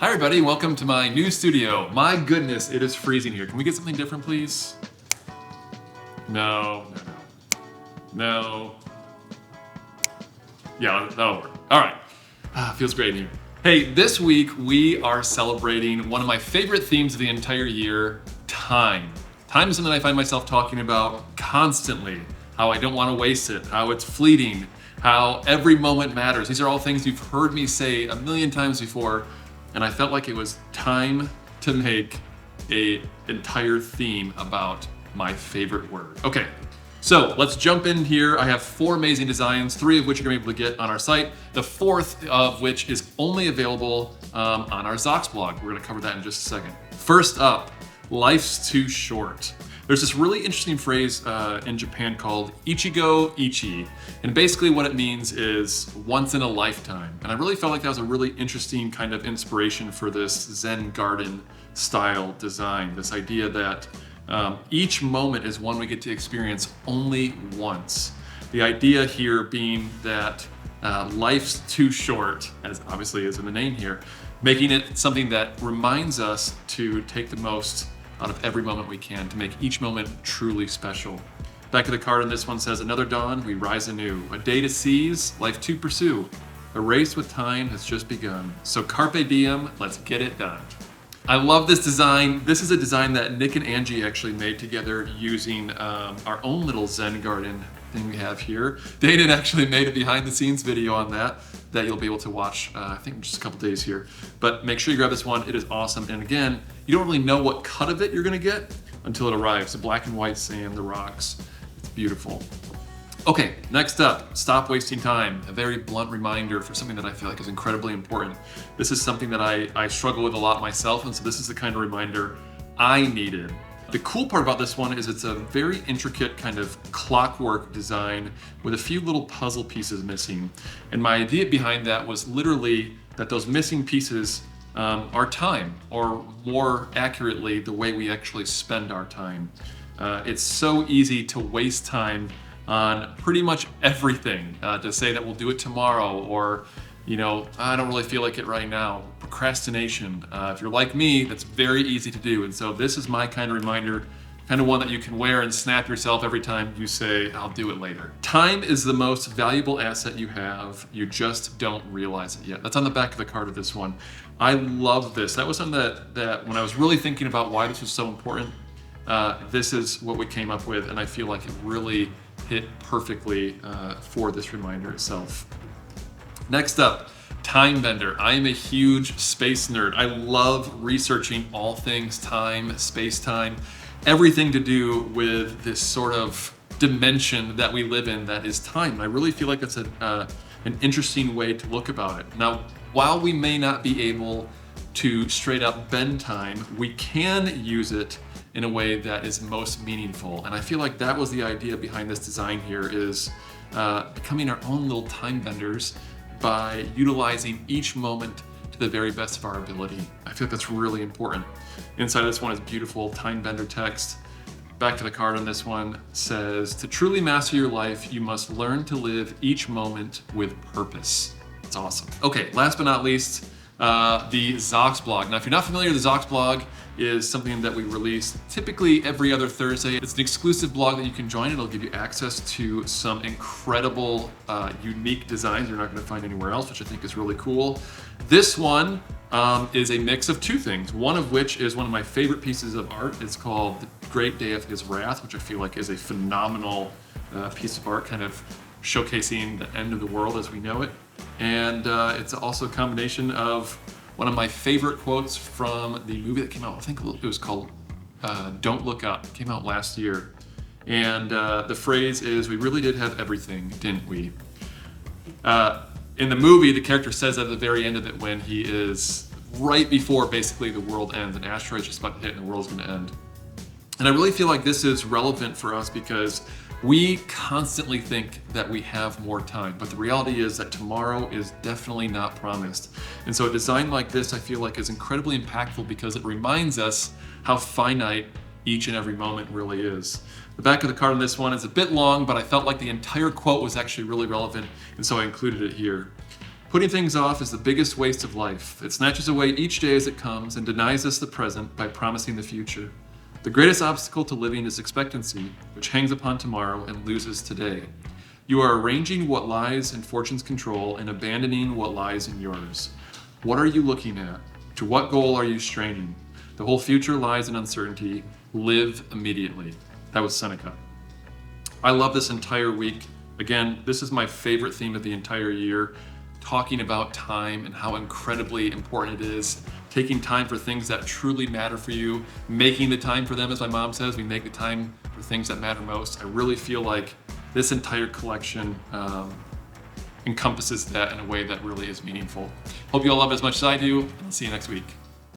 Hi everybody, welcome to my new studio. My goodness, it is freezing here. Can we get something different, please? No. Yeah, that'll work. All right. Feels great in here. Hey, this week we are celebrating one of my favorite themes of the entire year, time. Time is something I find myself talking about constantly. How I don't want to waste it, how it's fleeting, how every moment matters. These are all things you've heard me say a million times before, and I felt like it was time to make an entire theme about my favorite word. Okay, so let's jump in here. I have 4 amazing designs, 3 of which you're gonna be able to get on our site. The 4th of which is only available on our Zox blog. We're gonna cover that in just a second. First up, life's too short. There's this really interesting phrase in Japan called Ichigo Ichi. And basically what it means is once in a lifetime. And I really felt like that was a really interesting kind of inspiration for this Zen garden style design. This idea that each moment is one we get to experience only once. The idea here being that life's too short, as obviously is in the name here, making it something that reminds us to take the most out of every moment we can, to make each moment truly special. Back of the card on this one says, another dawn, we rise anew. A day to seize, life to pursue. A race with time has just begun. So carpe diem, let's get it done. I love this design. This is a design that Nick and Angie actually made together using our own little Zen garden thing we have here. Dayton actually made a behind the scenes video on that you'll be able to watch, I think in just a couple days here. But make sure you grab this one, it is awesome. And again, you don't really know what cut of it you're gonna get until it arrives. The black and white sand, the rocks, it's beautiful. Okay, next up, stop wasting time. A very blunt reminder for something that I feel like is incredibly important. This is something that I struggle with a lot myself, and so this is the kind of reminder I needed. The cool part about this one is it's a very intricate kind of clockwork design with a few little puzzle pieces missing. And my idea behind that was literally that those missing pieces are time, or more accurately, the way we actually spend our time. It's so easy to waste time on pretty much everything, to say that we'll do it tomorrow, or I don't really feel like it right now. Procrastination. If you're like me, that's very easy to do. And so this is my kind of reminder, kind of one that you can wear and snap yourself every time you say, I'll do it later. Time is the most valuable asset you have. You just don't realize it yet. That's on the back of the card of this one. I love this. That was something that when I was really thinking about why this was so important, this is what we came up with, and I feel like it really hit perfectly for this reminder itself. Next up, Time Bender. I am a huge space nerd. I love researching all things time, space-time, everything to do with this sort of dimension that we live in that is time. And I really feel like that's an interesting way to look about it. Now, while we may not be able to straight up bend time, we can use it in a way that is most meaningful. And I feel like that was the idea behind this design here, is becoming our own little time benders by utilizing each moment to the very best of our ability. I feel like that's really important. Inside of this one is beautiful time bender text. Back to the card on this one says, to truly master your life, you must learn to live each moment with purpose. It's awesome. Okay, last but not least, the Zox blog. Now, if you're not familiar, the Zox blog is something that we release typically every other Thursday. It's an exclusive blog that you can join. It'll give you access to some incredible, unique designs you're not going to find anywhere else, which I think is really cool. This one is a mix of 2 things, one of which is one of my favorite pieces of art. It's called The Great Day of His Wrath, which I feel like is a phenomenal piece of art, kind of showcasing the end of the world as we know it. And it's also a combination of one of my favorite quotes from the movie that came out, I think it was called Don't Look Up. It came out last year. And the phrase is, we really did have everything, didn't we? In the movie, the character says at the very end of it when he is right before basically the world ends, an asteroid's just about to hit and the world's gonna end. And I really feel like this is relevant for us because we constantly think that we have more time, but the reality is that tomorrow is definitely not promised. And so a design like this, I feel like, is incredibly impactful because it reminds us how finite each and every moment really is. The back of the card on this one is a bit long, but I felt like the entire quote was actually really relevant, and so I included it here. Putting things off is the biggest waste of life. It snatches away each day as it comes and denies us the present by promising the future. The greatest obstacle to living is expectancy, which hangs upon tomorrow and loses today. You are arranging what lies in fortune's control and abandoning what lies in yours. What are you looking at? To what goal are you straining? The whole future lies in uncertainty. Live immediately. That was Seneca. I love this entire week. Again, this is my favorite theme of the entire year, talking about time and how incredibly important it is, taking time for things that truly matter for you, making the time for them, as my mom says, we make the time for things that matter most. I really feel like this entire collection encompasses that in a way that really is meaningful. Hope you all love it as much as I do, and I'll see you next week.